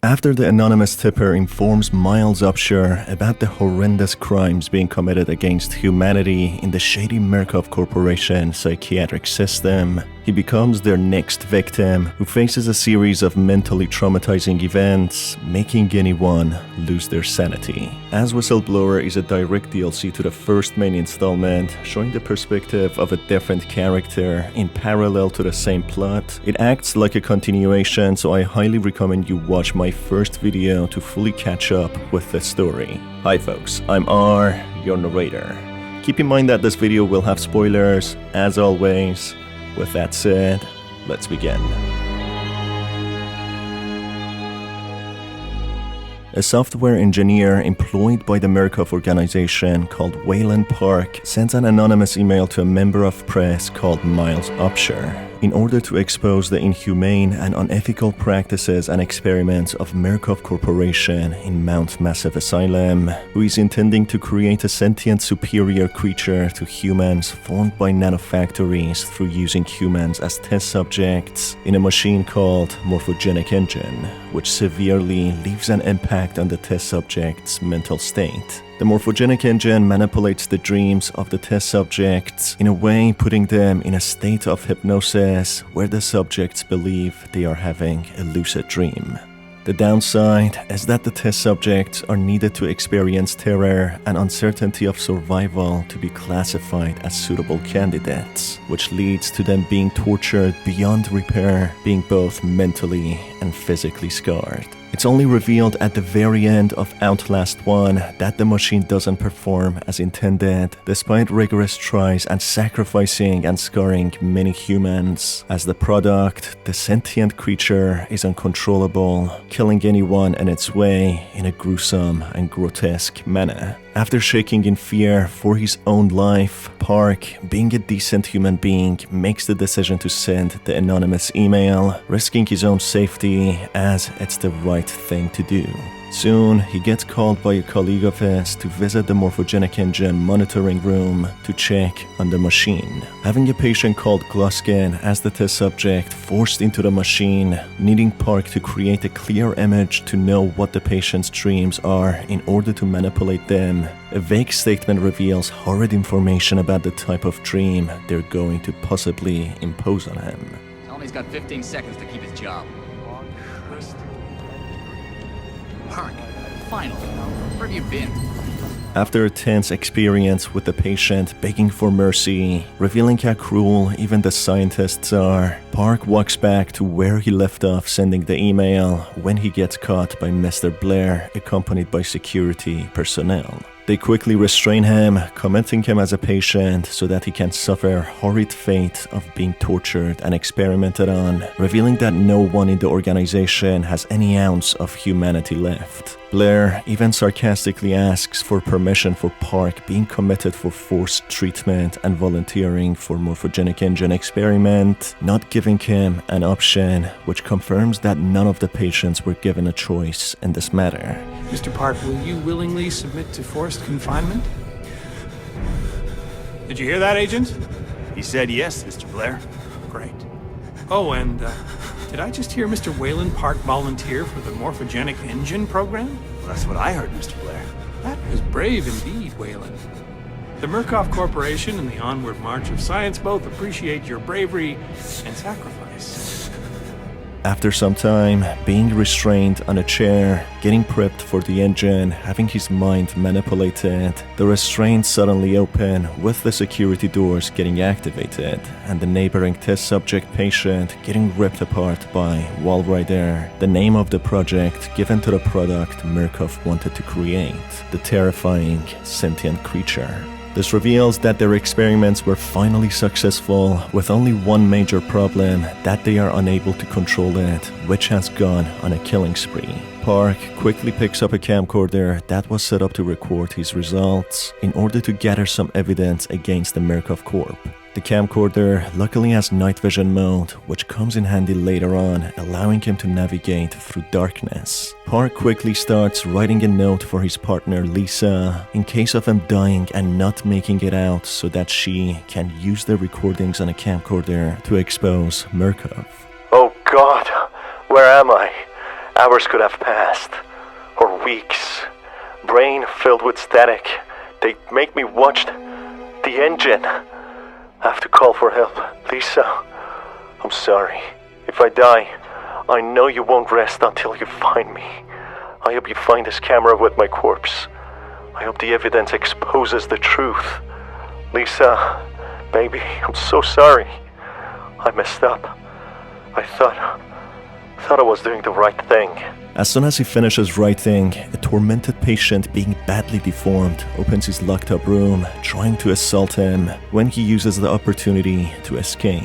After the anonymous tipper informs Miles Upshur about the horrendous crimes being committed against humanity in the shady Murkoff Corporation psychiatric system, he becomes their next victim who faces a series of mentally traumatizing events, making anyone lose their sanity. As Whistleblower is a direct DLC to the first main installment, showing the perspective of a different character in parallel to the same plot, it acts like a continuation, so I highly recommend you watch my first video to fully catch up with the story. Hi folks, I'm R, your narrator. Keep in mind that this video will have spoilers, as always. With that said, let's begin. A software engineer employed by the Murkoff organization called Wayland Park sends an anonymous email to a member of press called Miles Upshur in order to expose the inhumane and unethical practices and experiments of Murkoff Corporation in Mount Massive Asylum, who is intending to create a sentient superior creature to humans formed by nanofactories through using humans as test subjects in a machine called Morphogenic Engine, which severely leaves an impact on the test subject's mental state. The Morphogenic Engine manipulates the dreams of the test subjects in a way putting them in a state of hypnosis where the subjects believe they are having a lucid dream. The downside is that the test subjects are needed to experience terror and uncertainty of survival to be classified as suitable candidates, which leads to them being tortured beyond repair, being both mentally and physically scarred. It's only revealed at the very end of Outlast 1 that the machine doesn't perform as intended, despite rigorous tries and sacrificing and scarring many humans. As the product, the sentient creature is uncontrollable, killing anyone in its way in a gruesome and grotesque manner. After shaking in fear for his own life, Park, being a decent human being, makes the decision to send the anonymous email, risking his own safety as it's the right thing to do. Soon, he gets called by a colleague of his to visit the Morphogenic Engine monitoring room to check on the machine. Having a patient called Gluskin as the test subject forced into the machine, needing Park to create a clear image to know what the patient's dreams are in order to manipulate them, a vague statement reveals horrid information about the type of dream they're going to possibly impose on him. Tell him he's got 15 seconds to keep his job. Park, finally, where have you been? After a tense experience with the patient begging for mercy, revealing how cruel even the scientists are, Park walks back to where he left off sending the email when he gets caught by Mr. Blair, accompanied by security personnel. They quickly restrain him, commenting him as a patient so that he can suffer horrid fate of being tortured and experimented on, revealing that no one in the organization has any ounce of humanity left. Blair even sarcastically asks for permission for Park being committed for forced treatment and volunteering for Morphogenic Engine experiment, not giving him an option, which confirms that none of the patients were given a choice in this matter. Mr. Park, will you willingly submit to forced confinement? Did you hear that, Agent? He said yes, Mr. Blair. Great. Oh, and did I just hear Mr. Wayland Park volunteer for the Morphogenic Engine program? Well, that's what I heard, Mr. Blair. That was brave indeed, Wayland. The Murkoff Corporation and the Onward March of Science both appreciate your bravery and sacrifice. After some time, being restrained on a chair, getting prepped for the engine, having his mind manipulated, the restraints suddenly open with the security doors getting activated and the neighboring test subject patient getting ripped apart by Walrider, the name of the project given to the product Murkoff wanted to create, the terrifying sentient creature. This reveals that their experiments were finally successful, with only one major problem, that they are unable to control it, which has gone on a killing spree. Park quickly picks up a camcorder that was set up to record his results in order to gather some evidence against the Murkoff Corp. The camcorder luckily has night vision mode, which comes in handy later on, allowing him to navigate through darkness. Park quickly starts writing a note for his partner Lisa in case of him dying and not making it out, so that she can use the recordings on a camcorder to expose Murkoff. Oh God, where am I? Hours could have passed, or weeks. Brain filled with static. They make me watch the engine. I have to call for help. Lisa, I'm sorry. If I die, I know you won't rest until you find me. I hope you find this camera with my corpse. I hope the evidence exposes the truth. Lisa, baby, I'm so sorry. I messed up. I thought I was doing the right thing. As soon as he finishes writing, a tormented patient being badly deformed opens his locked up room, trying to assault him when he uses the opportunity to escape.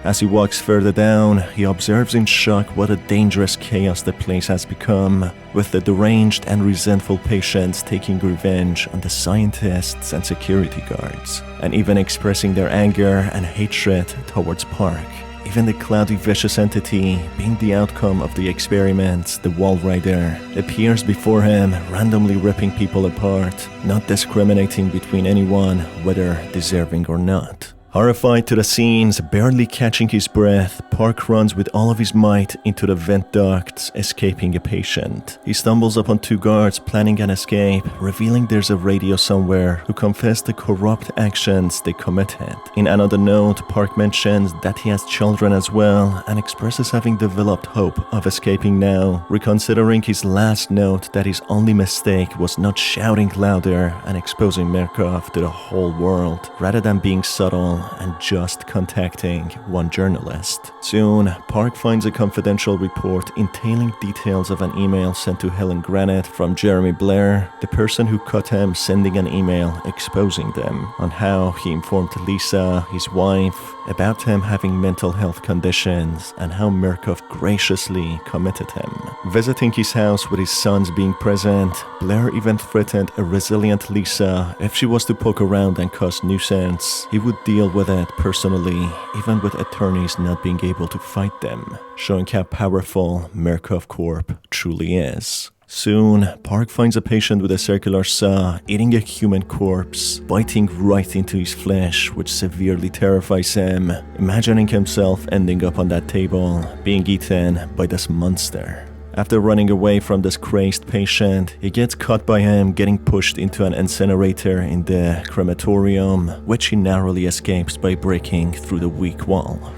As he walks further down, he observes in shock what a dangerous chaos the place has become, with the deranged and resentful patients taking revenge on the scientists and security guards, and even expressing their anger and hatred towards Park. Even the cloudy vicious entity, being the outcome of the experiments, the Wall Rider, appears before him, randomly ripping people apart, not discriminating between anyone, whether deserving or not. Horrified to the scenes, barely catching his breath, Park runs with all of his might into the vent ducts, escaping a patient. He stumbles upon two guards planning an escape, revealing there's a radio somewhere who confess the corrupt actions they committed. In another note, Park mentions that he has children as well and expresses having developed hope of escaping now, reconsidering his last note that his only mistake was not shouting louder and exposing Murkoff to the whole world, rather than being subtle and just contacting one journalist. Soon, Park finds a confidential report entailing details of an email sent to Helen Granite from Jeremy Blair, the person who caught him sending an email exposing them, on how he informed Lisa, his wife, about him having mental health conditions and how Murkoff graciously committed him. Visiting his house with his sons being present, Blair even threatened a resilient Lisa if she was to poke around and cause nuisance. He would deal with it personally, even with attorneys not being able to fight them, showing how powerful Murkoff Corp truly is. Soon, Park finds a patient with a circular saw eating a human corpse, biting right into his flesh, which severely terrifies him, imagining himself ending up on that table, being eaten by this monster. After running away from this crazed patient, he gets caught by him getting pushed into an incinerator in the crematorium, which he narrowly escapes by breaking through the weak wall.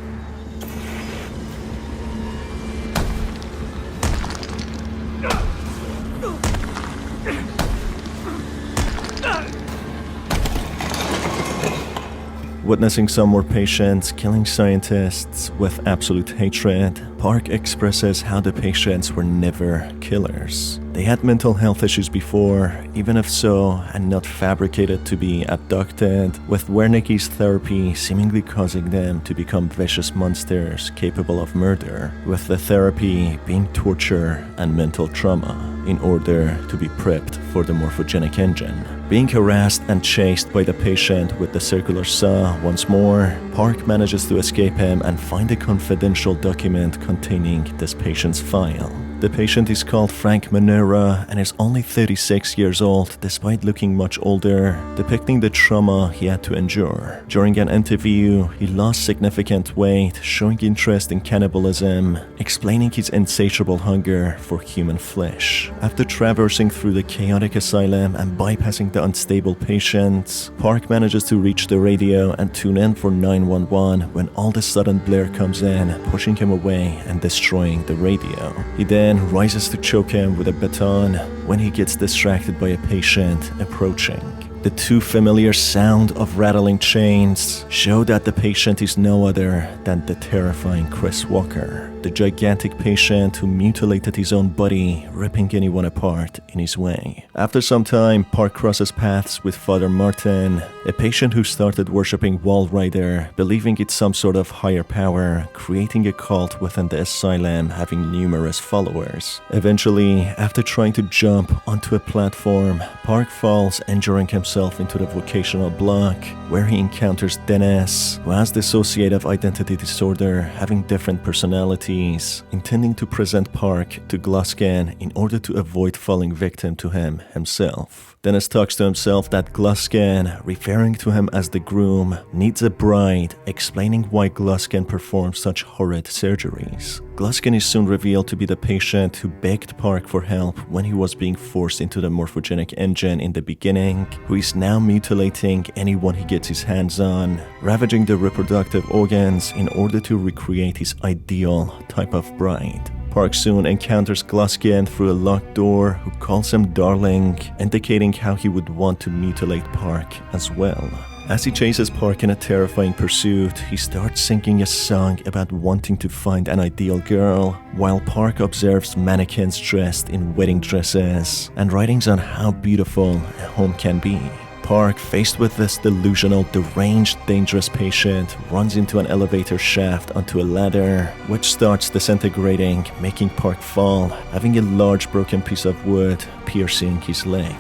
Witnessing some more patients killing scientists with absolute hatred, Park expresses how the patients were never killers. They had mental health issues before, even if so, and not fabricated to be abducted, with Wernicke's therapy seemingly causing them to become vicious monsters capable of murder, with the therapy being torture and mental trauma, in order to be prepped for the morphogenic engine. Being harassed and chased by the patient with the circular saw once more, Park manages to escape him and find a confidential document containing this patient's file. The patient is called Frank Manera and is only 36 years old despite looking much older, depicting the trauma he had to endure. During an interview, he lost significant weight, showing interest in cannibalism, explaining his insatiable hunger for human flesh. After traversing through the chaotic asylum and bypassing the unstable patients, Park manages to reach the radio and tune in for 911 when all of a sudden Blair comes in, pushing him away and destroying the radio. He then rises to choke him with a baton when he gets distracted by a patient approaching. The too familiar sound of rattling chains show that the patient is no other than the terrifying Chris Walker, the gigantic patient who mutilated his own body, ripping anyone apart in his way. After some time, Park crosses paths with Father Martin, a patient who started worshipping Wall Rider, believing it's some sort of higher power, creating a cult within the asylum, having numerous followers. Eventually, after trying to jump onto a platform, Park falls, injuring himself into the vocational block, where he encounters Dennis, who has dissociative identity disorder, having different personalities authorities, intending to present Park to Gluskin in order to avoid falling victim to him himself. Dennis talks to himself that Gluskin, referring to him as the Groom, needs a bride, explaining why Gluskin performs such horrid surgeries. Gluskin is soon revealed to be the patient who begged Park for help when he was being forced into the morphogenic engine in the beginning, who is now mutilating anyone he gets his hands on, ravaging the reproductive organs in order to recreate his ideal type of bride. Park soon encounters Gluskin through a locked door, who calls him darling, indicating how he would want to mutilate Park as well. As he chases Park in a terrifying pursuit, he starts singing a song about wanting to find an ideal girl, while Park observes mannequins dressed in wedding dresses and writings on how beautiful a home can be. Park, faced with this delusional, deranged, dangerous patient, runs into an elevator shaft onto a ladder, which starts disintegrating, making Park fall, having a large broken piece of wood piercing his leg.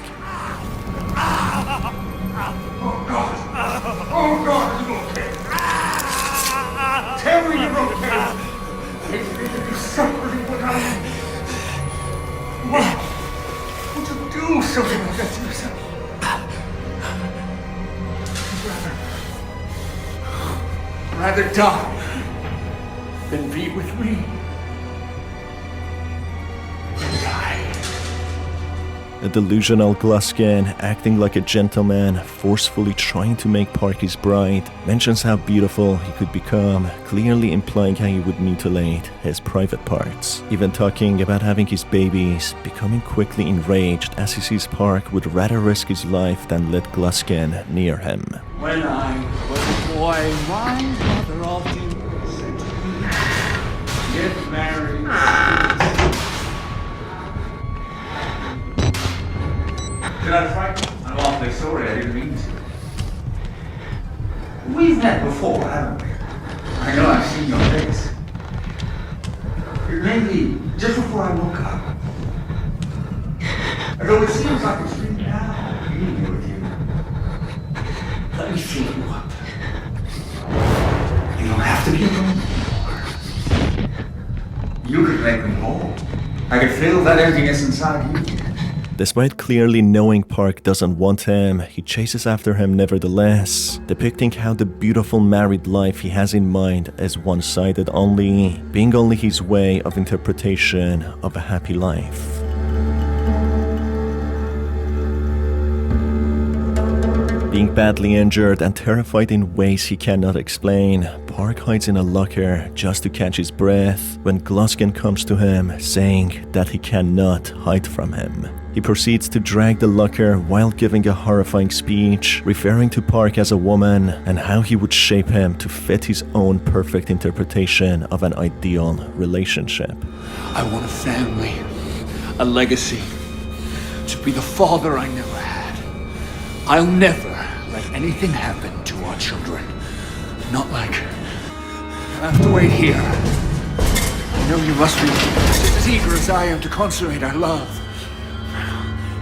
Oh God, you okay? Tell me you're okay. You're suffering without me. Why would you do something like that to yourself? Rather die than be with me. A delusional Gluskin, acting like a gentleman, forcefully trying to make Park his bride, mentions how beautiful he could become, clearly implying how he would mutilate his private parts. Even talking about having his babies, becoming quickly enraged as he sees Park would rather risk his life than let Gluskin near him. When I was a boy, my mother often said to me, get married. Did I frighten you? I'm awfully sorry, I didn't mean to. We've met before, haven't we? I know I've seen your face. It may be just before I woke up. Although it seems like it's been now, being here with you. Let me fill you up. You don't have to be alone anymore. You could make me whole. I could fill that emptiness inside you. Despite clearly knowing Park doesn't want him, he chases after him nevertheless, depicting how the beautiful married life he has in mind is one-sided only, being only his way of interpretation of a happy life. Being badly injured and terrified in ways he cannot explain, Park hides in a locker just to catch his breath when Gluskin comes to him, saying that he cannot hide from him. He proceeds to drag the locker while giving a horrifying speech, referring to Park as a woman and how he would shape him to fit his own perfect interpretation of an ideal relationship. I want a family, a legacy, to be the father I never had. I'll never let anything happen to our children. Not like I'll have to wait here. I know you must be just as eager as I am to consummate our love.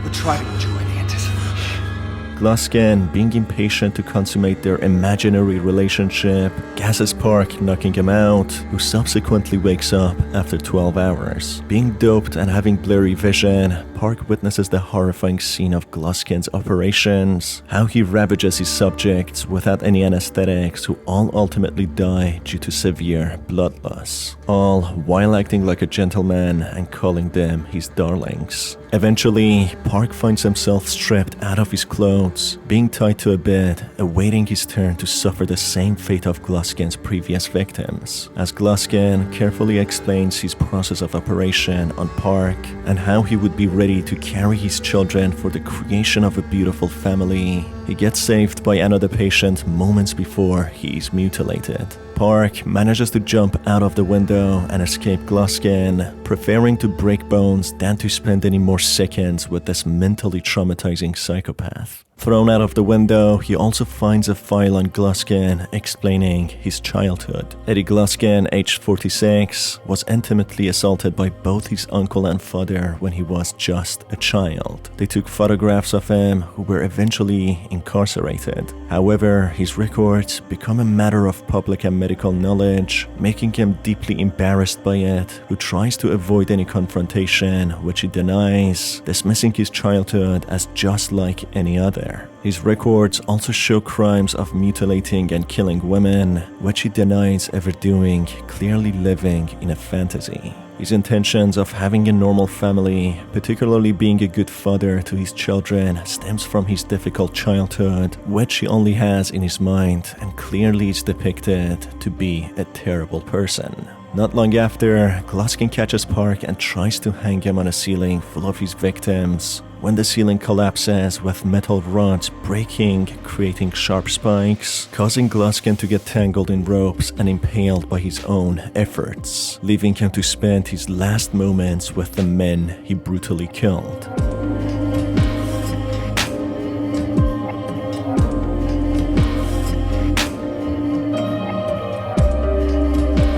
But try to enjoy the anticipation. Gluskin, being impatient to consummate their imaginary relationship, gasses Park, knocking him out, who subsequently wakes up after 12 hours. Being doped and having blurry vision, Park witnesses the horrifying scene of Gluskin's operations, how he ravages his subjects without any anesthetics, who all ultimately die due to severe blood loss, all while acting like a gentleman and calling them his darlings. Eventually, Park finds himself stripped out of his clothes, being tied to a bed, awaiting his turn to suffer the same fate of Gluskin's previous victims, as Gluskin carefully explains his process of operation on Park and how he would be ready to carry his children for the creation of a beautiful family. He gets saved by another patient moments before he is mutilated. Park manages to jump out of the window and escape Gluskin, preferring to break bones than to spend any more seconds with this mentally traumatizing psychopath. Thrown out of the window, he also finds a file on Gluskin explaining his childhood. Eddie Gluskin, aged 46, was intimately assaulted by both his uncle and father when he was just a child. They took photographs of him, who were eventually incarcerated. However, his records become a matter of public and medical knowledge, making him deeply embarrassed by it, who tries to avoid any confrontation, which he denies, dismissing his childhood as just like any other. His records also show crimes of mutilating and killing women, which he denies ever doing, clearly living in a fantasy. His intentions of having a normal family, particularly being a good father to his children, stems from his difficult childhood, which he only has in his mind and clearly is depicted to be a terrible person. Not long after, Gluskin catches Park and tries to hang him on a ceiling full of his victims, when the ceiling collapses with metal rods breaking, creating sharp spikes, causing Gluskin to get tangled in ropes and impaled by his own efforts, leaving him to spend his last moments with the men he brutally killed.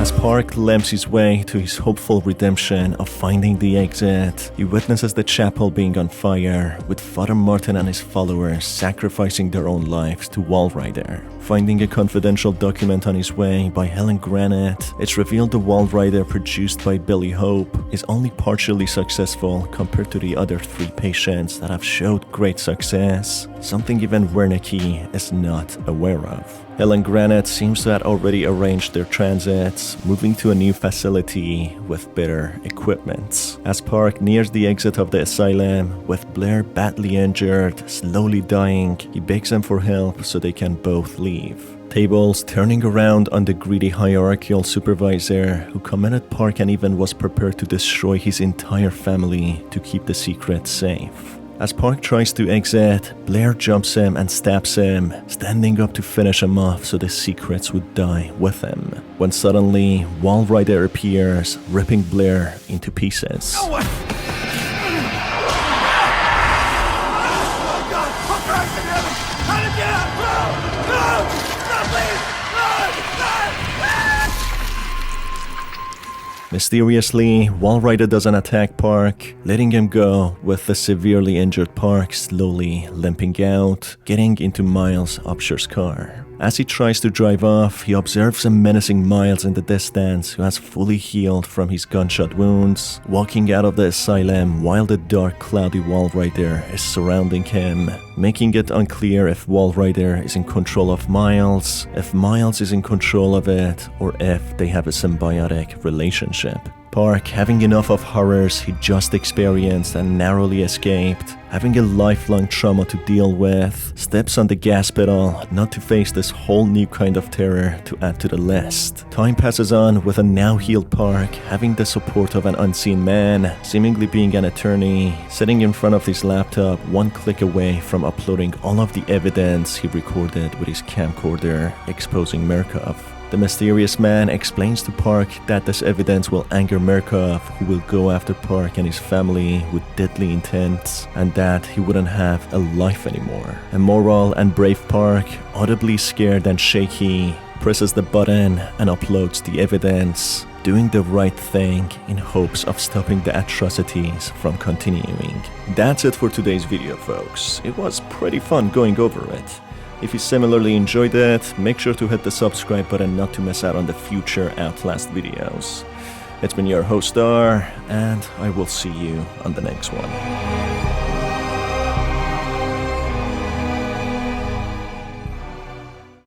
As Park limps his way to his hopeful redemption of finding the exit, he witnesses the chapel being on fire, with Father Martin and his followers sacrificing their own lives to Walrider. Finding a confidential document on his way by Helen Granite, it's revealed the Walrider produced by Billy Hope is only partially successful compared to the other 3 patients that have showed great success, something even Wernicke is not aware of. Helen Granite seems to have already arranged their transits, moving to a new facility with better equipment. As Park nears the exit of the asylum, with Blair badly injured, slowly dying, he begs them for help so they can both leave. Tables turning around on the greedy hierarchical supervisor who commended Park and even was prepared to destroy his entire family to keep the secret safe. As Park tries to exit, Blair jumps him and stabs him, standing up to finish him off so the secrets would die with him. When suddenly, Walrider appears, ripping Blair into pieces. Mysteriously, Walrider doesn't attack Park, letting him go, with the severely injured Park slowly limping out, getting into Miles' Upsher's car. As he tries to drive off, he observes a menacing Miles in the distance who has fully healed from his gunshot wounds, walking out of the asylum while the dark, cloudy Walrider is surrounding him, making it unclear if Walrider is in control of Miles, if Miles is in control of it, or if they have a symbiotic relationship. Park, having enough of horrors he just experienced and narrowly escaped, having a lifelong trauma to deal with, steps on the gas pedal not to face this whole new kind of terror to add to the list. Time passes on with a now healed Park having the support of an unseen man, seemingly being an attorney, sitting in front of his laptop one click away from uploading all of the evidence he recorded with his camcorder, exposing Murkoff. The mysterious man explains to Park that this evidence will anger Murkoff, who will go after Park and his family with deadly intent, and that he wouldn't have a life anymore. A moral and brave Park, audibly scared and shaky, presses the button and uploads the evidence, doing the right thing in hopes of stopping the atrocities from continuing. That's it for today's video, folks. It was pretty fun going over it. If you similarly enjoyed it, make sure to hit the subscribe button not to miss out on the future Outlast videos. It's been your host Star, and I will see you on the next one.